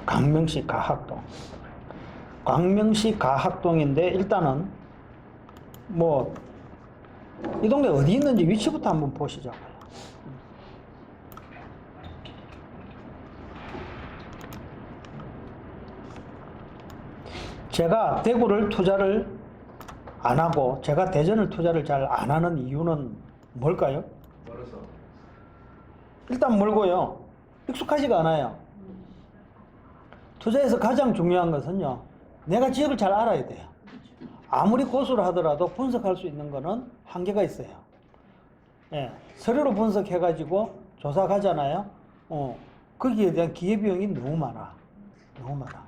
광명시 가학동. 광명시 가학동인데 일단은 뭐 이 동네 어디 있는지 위치부터 한번 보시자고요. 제가 대구를 투자를 안 하고 제가 대전을 투자를 잘 안 하는 이유는 뭘까요? 멀어서. 일단 멀고요. 익숙하지가 않아요. 투자에서 가장 중요한 것은요. 내가 지역을 잘 알아야 돼요. 아무리 고수를 하더라도 분석할 수 있는 거는 한계가 있어요. 예, 서류로 분석해가지고 조사 가잖아요. 거기에 대한 기회비용이 너무 많아. 너무 많아.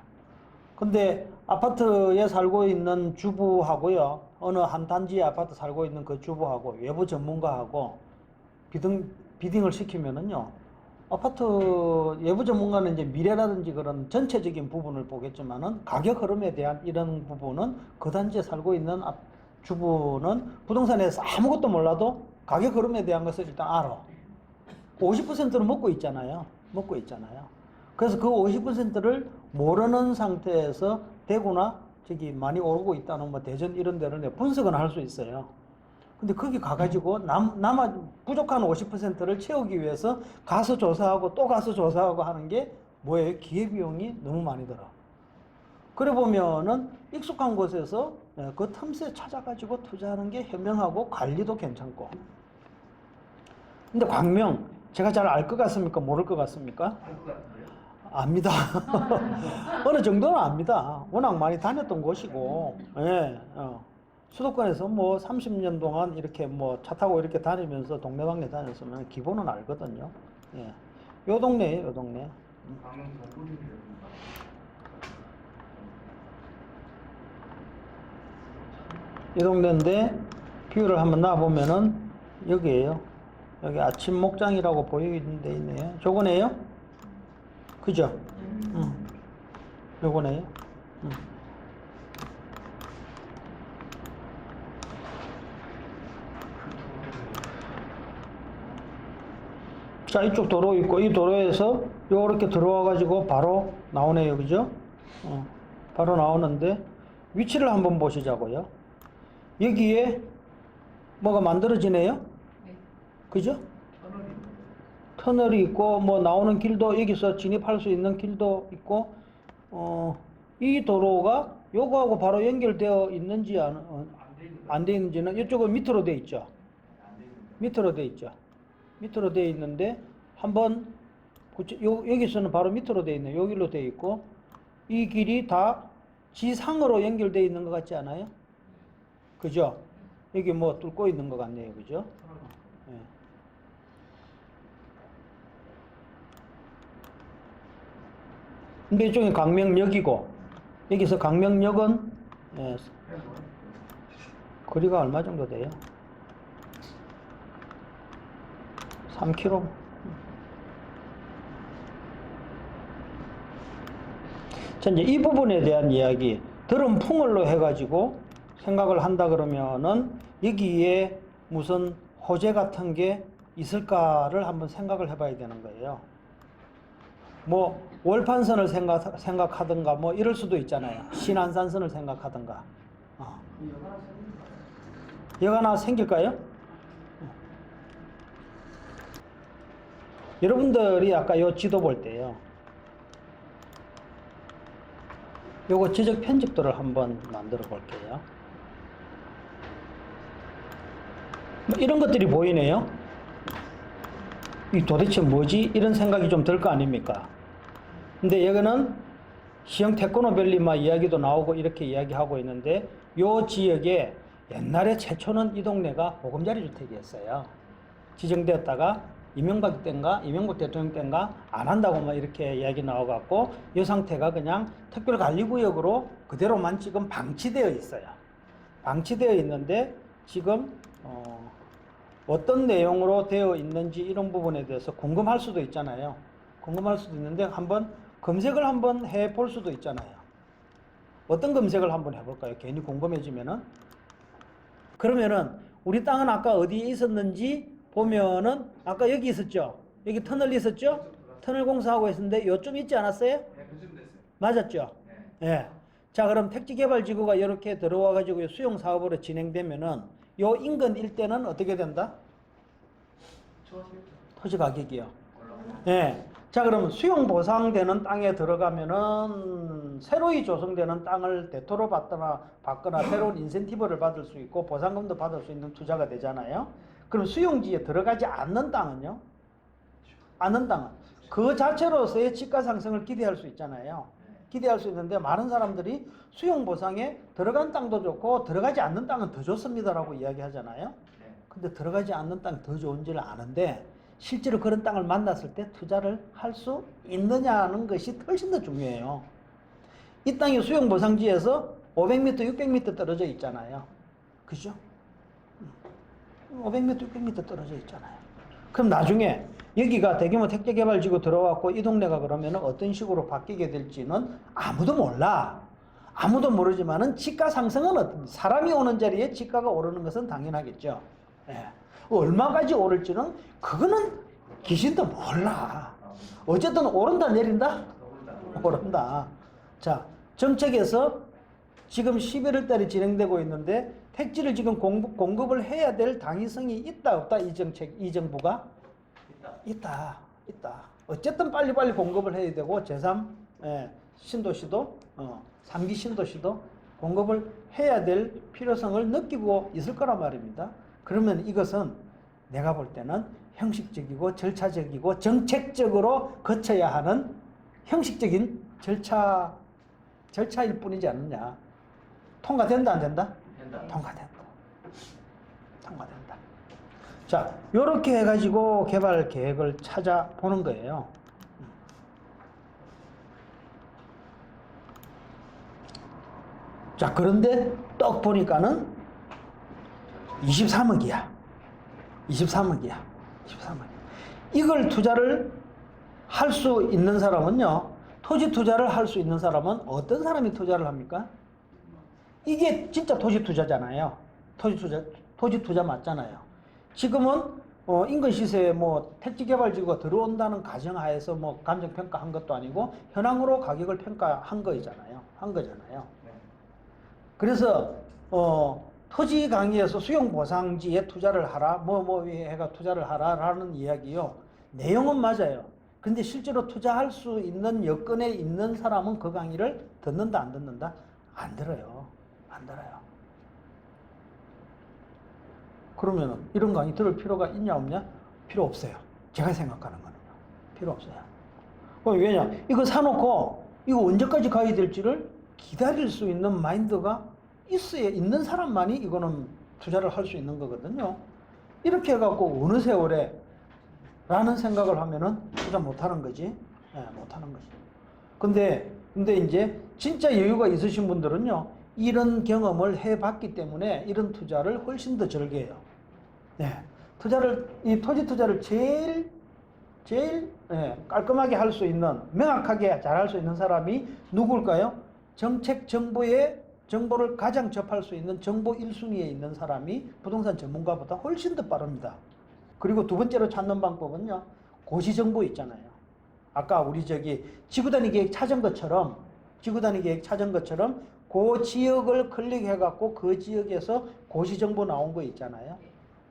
근데 아파트에 살고 있는 주부하고요. 어느 한 단지에 아파트 살고 있는 그 주부하고 외부 전문가하고 비딩을 시키면은요. 아파트 외부 전문가는 이제 미래라든지 그런 전체적인 부분을 보겠지만은 가격 흐름에 대한 이런 부분은 그 단지에 살고 있는 주부는 부동산에서 아무것도 몰라도 가격 흐름에 대한 것을 일단 알아. 50%는 먹고 있잖아요. 먹고 있잖아요. 그래서 그 50%를 모르는 상태에서 대구나 저기 많이 오르고 있다는 뭐 대전 이런 데를 분석은 할 수 있어요. 근데 거기 가가지고 남아 부족한 50%를 채우기 위해서 가서 조사하고 또 가서 조사하고 하는 게 뭐예요? 기회비용이 너무 많이 들어. 그래 보면은 익숙한 곳에서 그 틈새 찾아가지고 투자하는 게 현명하고 관리도 괜찮고. 근데 광명, 제가 잘 알 것 같습니까? 모를 것 같습니까? 알 것 같은데요? 압니다. 어느 정도는 압니다. 워낙 많이 다녔던 곳이고, 예, 수도권에서 뭐 30년 동안 이렇게 뭐 차 타고 이렇게 다니면서 동네방네 다녔으면 기본은 알거든요. 예. 요 동네에요, 요 동네. 방금 동분이래요. 이 동네인데, 뷰를 한번 놔보면은, 여기에요. 여기 아침 목장이라고 보이는 데 있네요. 저거네요? 그죠? 요거네요. 자, 이쪽 도로 있고, 이 도로에서 요렇게 들어와가지고 바로 나오네요. 그죠? 바로 나오는데, 위치를 한번 보시자고요. 여기에 뭐가 만들어지네요? 네. 그죠? 터널이 터널이 있고, 뭐 나오는 길도 여기서 진입할 수 있는 길도 있고, 이 도로가 요거하고 바로 연결되어 있는지 안 돼 있는지는 이쪽은 밑으로 돼 있죠. 안 되는 거. 밑으로 돼 있죠. 밑으로 돼 있는데 한번 여기서는 바로 밑으로 돼 있네요. 여기로 돼 있고 이 길이 다 지상으로 연결돼 있는 것 같지 않아요? 그죠? 여기 뭐 뚫고 있는 것 같네요. 그죠? 예. 근데 이쪽이 광명역이고 여기서 광명역은 예, 거리가 얼마 정도 돼요? 3km. 자, 이제 이 부분에 대한 이야기, 들은 풍을로 해가지고 생각을 한다 그러면은 여기에 무슨 호재 같은 게 있을까를 한번 생각을 해봐야 되는 거예요. 뭐 월판선을 생각하든가 뭐 이럴 수도 있잖아요. 신안산선을 생각하든가. 여가 하나 생길까요? 여러분들이 아까 요 지도 볼 때요. 요거 지적 편집도를 한번 만들어 볼게요. 뭐 이런 것들이 보이네요. 이 도대체 뭐지? 이런 생각이 좀 들 거 아닙니까? 근데 여기는 시형 테크노밸리마 이야기도 나오고 이렇게 이야기하고 있는데 요 지역에 옛날에 최초는 이 동네가 보금자리 주택이었어요. 지정되었다가 이명박 대통령 때인가 안 한다고 막 이렇게 이야기 나와갖고 이 상태가 그냥 특별관리구역으로 그대로만 지금 방치되어 있어요. 방치되어 있는데 지금 어떤 내용으로 되어 있는지 이런 부분에 대해서 궁금할 수도 있잖아요. 궁금할 수도 있는데 한번 검색을 한번 해볼 수도 있잖아요. 어떤 검색을 한번 해볼까요? 괜히 궁금해지면은. 그러면은 우리 땅은 아까 어디에 있었는지 보면은 아까 여기 있었죠? 여기 터널 있었죠? 터널 공사하고 있었는데 요쯤 있지 않았어요? 네, 그쯤 됐어요. 맞았죠? 네. 예. 자, 그럼 택지개발지구가 이렇게 들어와가지고 수용 사업으로 진행되면은 요 인근 일대는 어떻게 된다? 추워지겠죠. 토지 가격이요. 올라가고. 예. 자, 그럼 수용 보상되는 땅에 들어가면은 새로이 조성되는 땅을 대토로 받거나 새로운 인센티브를 받을 수 있고 보상금도 받을 수 있는 투자가 되잖아요. 그럼 수용지에 들어가지 않는 땅은요? 않는 땅은 그 자체로서의 지가 상승을 기대할 수 있잖아요. 기대할 수 있는데 많은 사람들이 수용 보상에 들어간 땅도 좋고 들어가지 않는 땅은 더 좋습니다라고 이야기하잖아요. 네. 근데 들어가지 않는 땅이 더 좋은지를 아는데 실제로 그런 땅을 만났을 때 투자를 할 수 있느냐는 것이 훨씬 더 중요해요. 이 땅이 수용 보상지에서 500m, 600m 떨어져 있잖아요. 그죠? 500m, 600m 떨어져 있잖아요. 그럼 나중에 여기가 대규모 택지개발지구 들어왔고 이 동네가 그러면 어떤 식으로 바뀌게 될지는 아무도 몰라. 아무도 모르지만은 지가 상승은 어떤지. 사람이 오는 자리에 지가가 오르는 것은 당연하겠죠. 예. 얼마까지 오를지는 그거는 귀신도 몰라. 어쨌든 오른다 내린다? 오른다. 자, 정책에서 지금 11월 달에 진행되고 있는데 택지를 지금 공급을 해야 될 당위성이 있다 없다 이 이 정부가? 있다. 어쨌든 빨리빨리 공급을 해야 되고 제3 신도시도 3기 신도시도 공급을 해야 될 필요성을 느끼고 있을 거란 말입니다. 그러면 이것은 내가 볼 때는 형식적이고 절차적이고 정책적으로 거쳐야 하는 형식적인 절차일 뿐이지 않느냐. 통과된다 안 된다? 된다. 통과된다. 자, 요렇게 해가지고 개발 계획을 찾아보는 거예요. 자, 그런데 떡 보니까는 23억이야. 이걸 투자를 할 수 있는 사람은요, 토지 투자를 할 수 있는 사람은 어떤 사람이 투자를 합니까? 이게 진짜 토지 투자잖아요. 토지 투자 맞잖아요. 지금은 인근 시세에 뭐 택지개발지구가 들어온다는 가정하에서 뭐 감정평가한 것도 아니고 현황으로 가격을 평가한 거잖아요. 네. 그래서 토지 강의에서 수용 보상지에 투자를 하라, 해가 투자를 하라라는 이야기요. 내용은 맞아요. 근데 실제로 투자할 수 있는 여건에 있는 사람은 그 강의를 듣는다, 안 듣는다? 안 들어요. 그러면은 이런 강의 들을 필요가 있냐, 없냐? 필요 없어요. 제가 생각하는 거는요. 필요 없어요. 왜냐? 이거 사놓고 이거 언제까지 가야 될지를 기다릴 수 있는 마인드가 있는 사람만이 이거는 투자를 할 수 있는 거거든요. 이렇게 해갖고 어느 세월에 라는 생각을 하면은 투자 못 하는 거지. 못 하는 거지. 근데 이제 진짜 여유가 있으신 분들은요, 이런 경험을 해봤기 때문에 이런 투자를 훨씬 더 절개해요. 이 토지 투자를 제일 깔끔하게 할 수 있는, 명확하게 잘 할 수 있는 사람이 누굴까요? 정책 정보를 가장 접할 수 있는 정보 1순위에 있는 사람이 부동산 전문가보다 훨씬 더 빠릅니다. 그리고 두 번째로 찾는 방법은요, 고시정보 있잖아요. 아까 우리 지구단위 계획 찾은 것처럼 그 지역을 클릭해갖고 그 지역에서 고시정보 나온 거 있잖아요.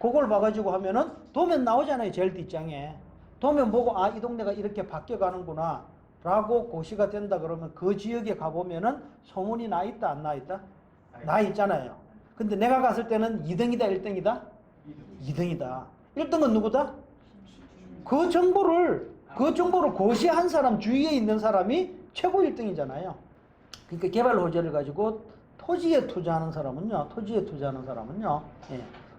그걸 봐가지고 하면은 도면 나오잖아요. 제일 뒷장에. 도면 보고 이 동네가 이렇게 바뀌어가는구나 라고 고시가 된다 그러면 그 지역에 가보면은 소문이 나 있다 안 나 있다? 나 있잖아요. 근데 내가 갔을 때는 2등이다 1등이다? 2등이다. 1등은 누구다? 그 정보를 고시한 사람, 주위에 있는 사람이 최고 1등이잖아요. 그러니까 개발 호재를 가지고 토지에 투자하는 사람은요,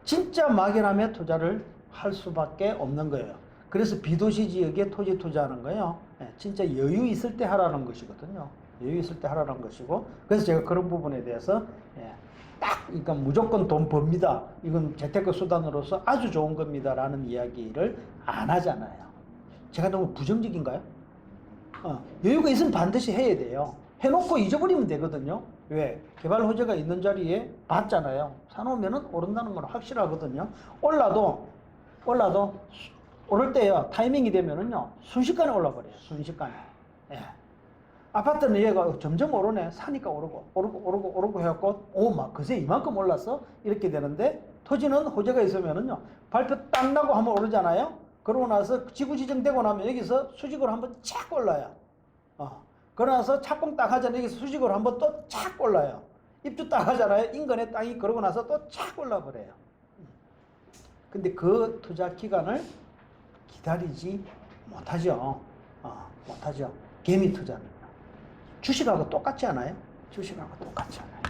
진짜 막연함에 투자를 할 수밖에 없는 거예요. 그래서 비도시 지역에 토지 투자하는 거예요. 진짜 여유 있을 때 하라는 것이거든요. 여유 있을 때 하라는 것이고, 그래서 제가 그런 부분에 대해서 그러니까 무조건 돈 법니다. 이건 재테크 수단으로서 아주 좋은 겁니다라는 이야기를 안 하잖아요. 제가 너무 부정적인가요? 여유가 있으면 반드시 해야 돼요. 해놓고 잊어버리면 되거든요. 왜? 개발 호재가 있는 자리에 봤잖아요. 사놓으면은 오른다는 건 확실하거든요. 올라도 오를 때요, 타이밍이 되면은요, 순식간에 올라버려요. 순식간에. 아파트는 얘가 점점 오르네. 사니까 오르고 해갖고, 오, 막, 그새 이만큼 올랐어? 이렇게 되는데, 토지는 호재가 있으면은요, 발표 딱 나고 한번 오르잖아요? 그러고 나서 지구 지정되고 나면 여기서 수직으로 한번 착 올라요. 그러고 나서 착공 딱 하잖아요. 여기서 수직으로 한번 또 착 올라요. 입주 딱 하잖아요. 인근의 땅이 그러고 나서 또 착 올라버려요. 근데 그 투자 기간을 기다리지 못하죠. 못하죠. 개미 투자는. 주식하고 똑같지 않아요? 주식하고 똑같지 않아요.